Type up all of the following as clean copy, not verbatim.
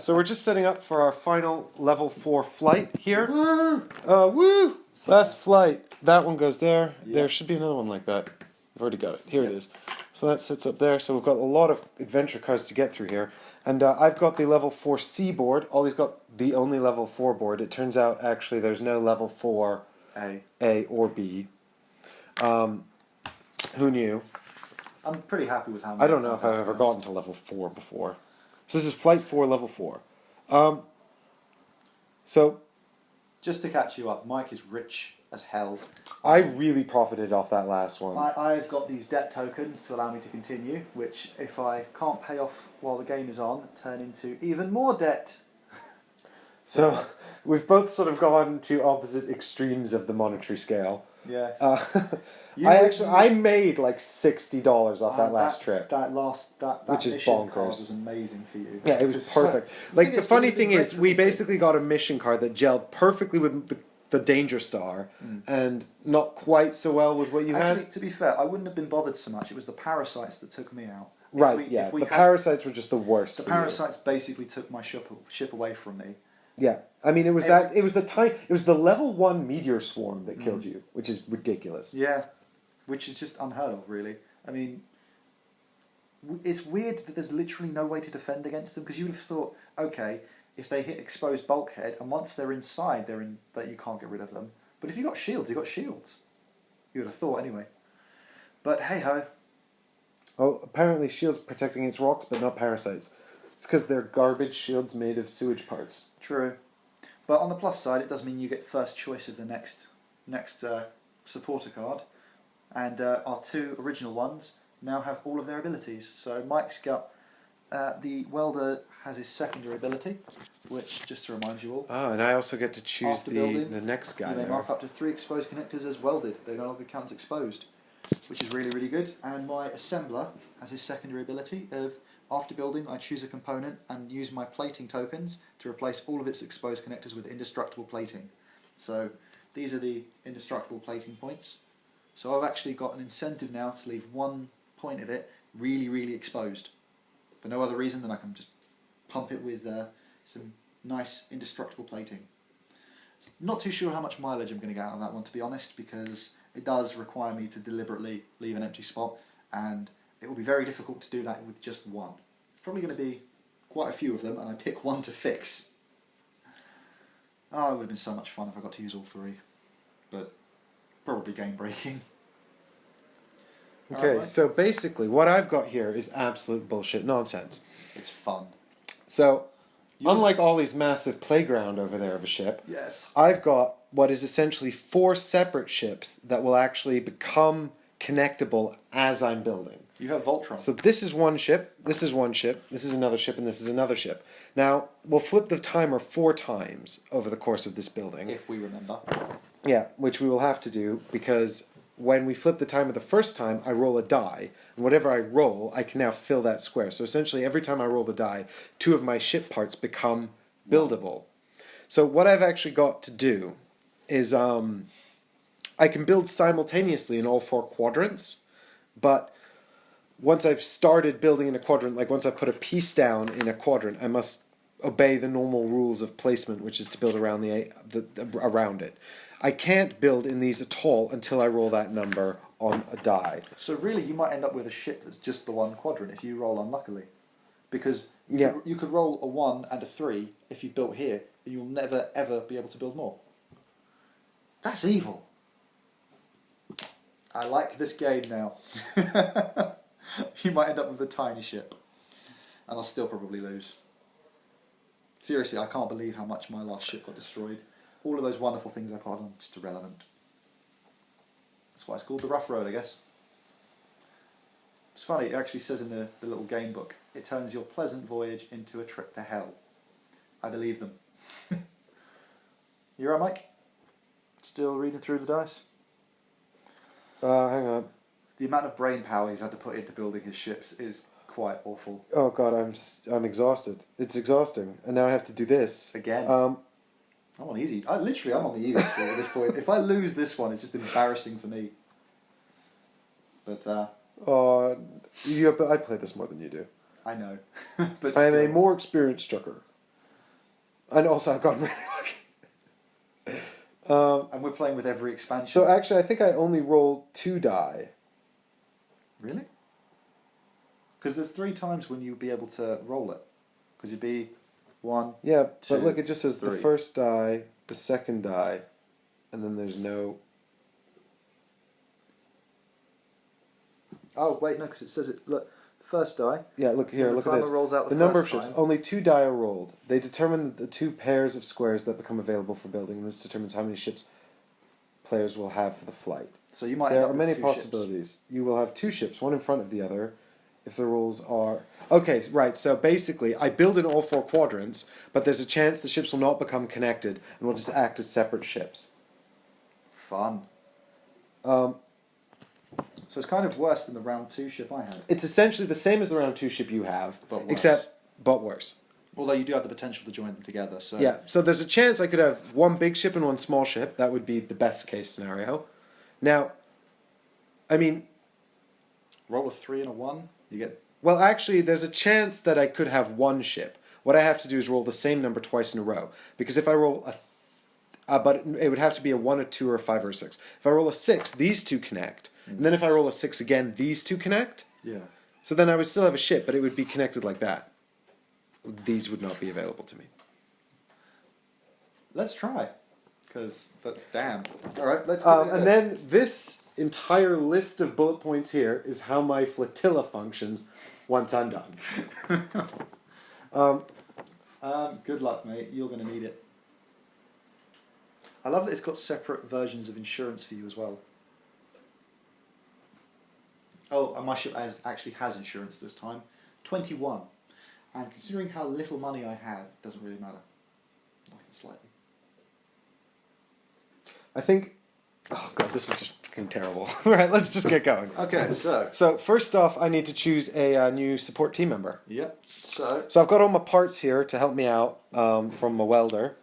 So we're just setting up for our final level 4 flight here. Woo! Last flight. That one goes there. Yeah. There should be another one like that. I've already got it. Here it is. So that sits up there. So we've got a lot of adventure cards to get through here. And I've got the level 4 C board. Ollie's got the only level 4 board. It turns out, actually, there's no level 4 A or B. Who knew? I'm pretty happy with how much I don't know if I've ever gotten to level 4 before. So this is Flight 4, level 4. So just to catch you up, Mike is rich as hell. I really profited off that last one. I've got these debt tokens to allow me to continue, which if I can't pay off while the game is on, turn into even more debt. So we've both sort of gone to opposite extremes of the monetary scale. Yes. I made like $60 off that last trip. That which is mission bonkers. card was amazing for you. Yeah, it was perfect. Like the funny thing is, we basically got a mission card that gelled perfectly with the Danger Star, and not quite so well with what you Actually, had. to be fair, I wouldn't have been bothered so much. It was the parasites that took me out. Right. The parasites were just the worst. The parasites basically took my ship away from me. Yeah, I mean, it was the level 1 meteor swarm that killed you, which is ridiculous. Yeah, which is just unheard of, really. I mean, it's weird that there's literally no way to defend against them, because you would have thought, okay, if they hit exposed bulkhead, and once they're inside, that you can't get rid of them. But if you got shields, you got shields. You would have thought, anyway. But hey ho. Oh, apparently shields protect against rocks, but not parasites. It's because they're garbage shields made of sewage parts. True. But on the plus side, it does mean you get first choice of the next supporter card. And our 2 original ones now have all of their abilities. So Mike's got the welder has his secondary ability, which, just to remind you all, and I also get to choose building, the next guy. You may mark up to 3 exposed connectors as welded. They no longer count as exposed, which is really, really good. And my assembler has his secondary ability of, after building, I choose a component and use my plating tokens to replace all of its exposed connectors with indestructible plating. So these are the indestructible plating points. So I've actually got an incentive now to leave 1 point of it really, really exposed. For no other reason than I can just pump it with some nice indestructible plating. Not too sure how much mileage I'm going to get out of that one, to be honest, because it does require me to deliberately leave an empty spot, and it will be very difficult to do that with just one. It's probably going to be quite a few of them, and I pick one to fix. Oh, it would have been so much fun if I got to use all 3, but probably game breaking. Okay, right. So basically what I've got here is absolute bullshit nonsense. It's fun. So, unlike Ollie's massive playground over there of a ship, yes, I've got what is essentially 4 separate ships that will actually become connectable as I'm building. You have Voltron. So this is one ship, this is one ship, this is another ship, and this is another ship. Now, we'll flip the timer 4 times over the course of this building. If we remember. Yeah, which we will have to do, because when we flip the timer the first time, I roll a die. And whatever I roll, I can now fill that square. So essentially, every time I roll the die, 2 of my ship parts become buildable. So what I've actually got to do is I can build simultaneously in all 4 quadrants, but once I've started building in a quadrant, like once I've put a piece down in a quadrant, I must obey the normal rules of placement, which is to build around around it. I can't build in these at all until I roll that number on a die. So really, you might end up with a ship that's just the 1 quadrant if you roll unluckily, because you could roll a 1 and a 3 if you've built here, and you'll never ever be able to build more. That's evil. I like this game now. You might end up with a tiny ship, and I'll still probably lose. Seriously, I can't believe how much my last ship got destroyed. All of those wonderful things I put on, just irrelevant. That's why it's called the Rough Road, I guess. It's funny, it actually says in the little game book, it turns your pleasant voyage into a trip to hell. I believe them. You alright, Mike? Still reading through the dice? Hang on. The amount of brain power he's had to put into building his ships is quite awful. Oh god, I'm exhausted. It's exhausting, and now I have to do this again. I'm on easy. I'm on the easy score at this point. If I lose this one, it's just embarrassing for me. But I play this more than you do. I know. But I am a more experienced trucker. And also, I've gotten really lucky. And we're playing with every expansion. So actually, I think I only roll 2 die. Really? Because there's 3 times when you'd be able to roll it. Because you'd be 1. Yeah, 2, but look, it just says the 3. first die, the second die, and then there's no. Oh wait, no, because it says it. Look, first die. Yeah, look here, The look at timer this. rolls out The the number of first ships. time. Only 2 die are rolled. They determine the 2 pairs of squares that become available for building, and this determines how many ships players will have for the flight. So you might. There end are up with many 2 possibilities. You will have 2 ships, one in front of the other, if the rules are. Okay, right, so basically, I build in all 4 quadrants, but there's a chance the ships will not become connected and will just act as separate ships. Ships. Fun. Um, So it's kind of worse than the round 2 ship I had. it's essentially the same as the round 2 ship you have, But worse. except, but worse. Although you do have the potential to join them together. So Yeah, so there's a chance I could have 1 big ship and 1 small ship. That would be the best case scenario. Now, I mean, roll a 3 and a 1. You get. well, actually, there's a chance that I could have 1 ship. What I have to do is roll the same number twice in a row. Because if I roll but it would have to be a 1, a 2, or a 5, or a 6. If I roll a 6, these 2 connect. And then if I roll a 6 again, these 2 connect. Yeah. So then I would still have a ship, but it would be connected like that. These would not be available to me. Let's try. Because damn. All right. Let's. Give it a go. And then this entire list of bullet points here is how my flotilla functions once I'm done. Good luck, mate. You're going to need it. I love that it's got separate versions of insurance for you as well. Oh, and my ship actually has insurance this time. 21. And considering how little money I have, it doesn't really matter. Not even slightly. I think. Oh god, this is just fucking terrible. Right, let's just get going. Okay, so. So first off, I need to choose a new support team member. Yep. So. So I've got all my parts here to help me out from my welder.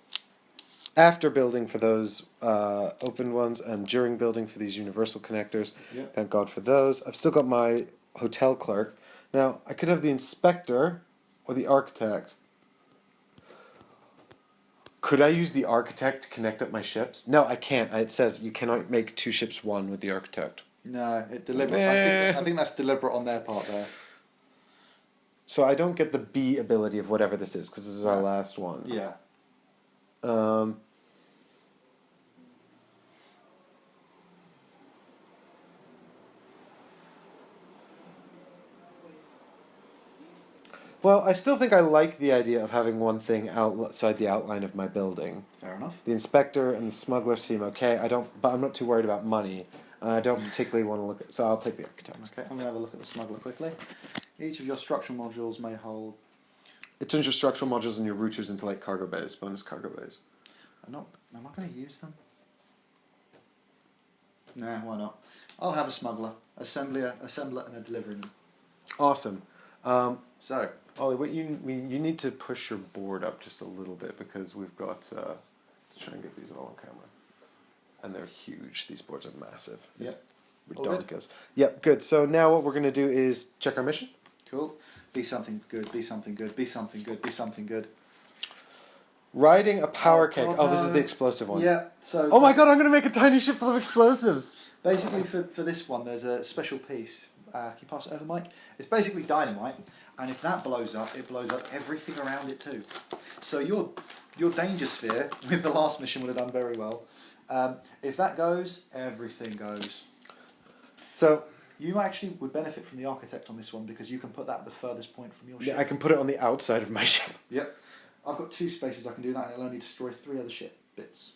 After building for those open ones and during building for these universal connectors. Yep. Thank God for those. I've still got my hotel clerk. Now, I could have the inspector or the architect. Could I use the architect to connect up my ships? No, I can't. It says you cannot make 2 ships 1 with the architect. No, it deliberate. I think that's deliberate on their part there. So I don't get the B ability of whatever this is, because this is our last one. Yeah. Well, I still think I like the idea of having one thing outside the outline of my building. Fair enough. The inspector and the smuggler seem okay. But I'm not too worried about money. I don't particularly want to look at. So I'll take the architect. Okay, I'm going to have a look at the smuggler quickly. Each of your structural modules may hold. It turns your structural modules and your routers into like cargo bays, bonus cargo bays. Am I going to use them? Nah, why not? I'll have a smuggler, assembler, and a delivery man. Awesome. So, Ollie, you need to push your board up just a little bit because we've got to try and get these all on camera, and they're huge. These boards are massive. It's All good? redonkulous. Yep, good. So now what we're going to do is check our mission. cool. Be something good, be something good, be something good, be something good. Riding a power keg. God, Oh, this is no. the explosive one. Yeah, so. Oh my god, I'm going to make a tiny ship full of explosives. Basically, for this one, there's a special piece. Can you pass it over, Mike? It's basically dynamite, and if that blows up, it blows up everything around it too. So your danger sphere with the last mission would have done very well. If that goes, everything goes. So You actually would benefit from the architect on this one because you can put that at the furthest point from your ship. yeah, I can put it on the outside of my ship. Yep. I've got 2 spaces I can do that, and it'll only destroy 3 other ship bits.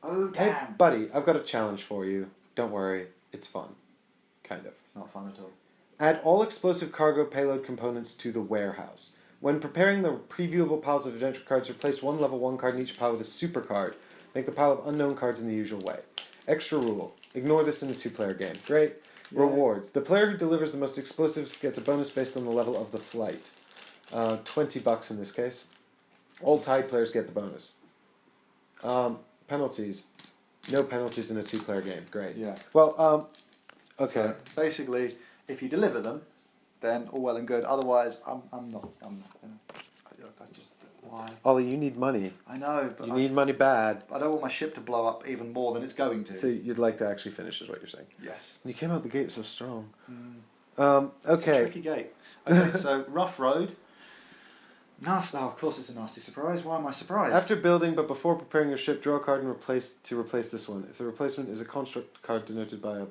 Oh Hey, damn! buddy, I've got a challenge for you. Don't worry, it's fun. Kind of. Not fun at all. Add all explosive cargo payload components to the warehouse. When preparing the previewable piles of adventure cards, replace 1 level 1 card in each pile with a super card. Make the pile of unknown cards in the usual way. Extra rule. Ignore this in a 2-player game. Great. Yeah. Rewards. The player who delivers the most explosives gets a bonus based on the level of the flight. $20 in this case. All tied players get the bonus. Penalties. No penalties in a 2-player game. Great. Yeah. Well, okay. So basically, if you deliver them, then all well and good. Otherwise, I'm not. I Why? Ollie, you need money. I know, but You need money bad. I don't want my ship to blow up even more than it's going to. So you'd like to actually finish, is what you're saying. Yes. You came out the gate so strong. It's a Okay. tricky gate. Okay, so rough road. Nasty. Oh, of course it's a nasty surprise. Why am I surprised? After building, but before preparing your ship, draw a card and replace this one. If the replacement is a construct card denoted by a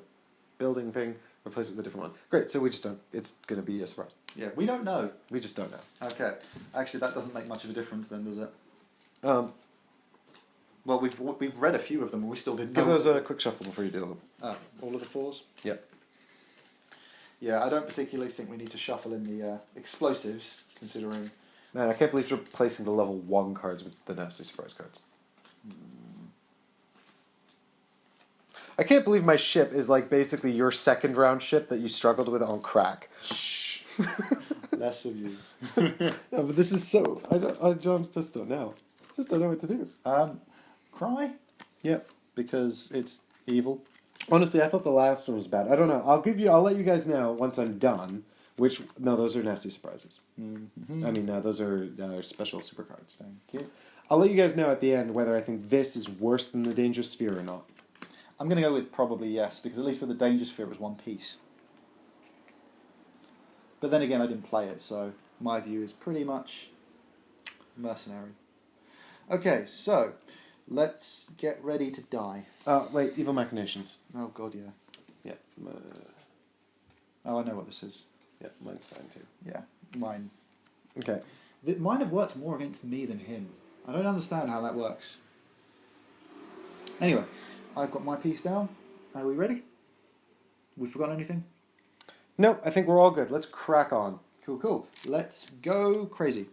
building thing, replace it with a different one. Great. So we just don't. It's going to be a surprise. Yeah, we don't know. We just don't know. Okay. Actually, that doesn't make much of a difference then, does it? Well, Well, we've read a few of them and we still didn't give know. those a quick shuffle before you deal them. Oh, all of the 4s? Yep. Yeah, I don't particularly think we need to shuffle in the explosives, considering... Man, I can't believe you're replacing the level 1 cards with the nasty surprise cards. I can't believe my ship is like basically your second round ship that you struggled with on crack. Shh. Less of you. No, but this is so. I just don't know. Just don't know what to do. Cry? Yep. Because it's evil. Honestly, I thought the last one was bad. I don't know. I'll let you guys know once I'm done. No, those are nasty surprises. Mm-hmm. I mean, those are special super cards. Thank you. I'll let you guys know at the end whether I think this is worse than the Danger Sphere or not. I'm going to go with probably yes, because at least with the Danger Sphere it was one piece. But then again, I didn't play it, so my view is pretty much mercenary. Okay, so let's get ready to die. Wait, Evil Machinations. Oh god, yeah. Yeah. Oh, I know what this is. Yeah, mine's fine too. Yeah, mine. Okay. Mine have worked more against me than him. I don't understand how that works. Anyway, I've got my piece down. Are we ready? We forgotten anything? No, I think we're all good. Let's crack on. Cool, cool. Let's go crazy.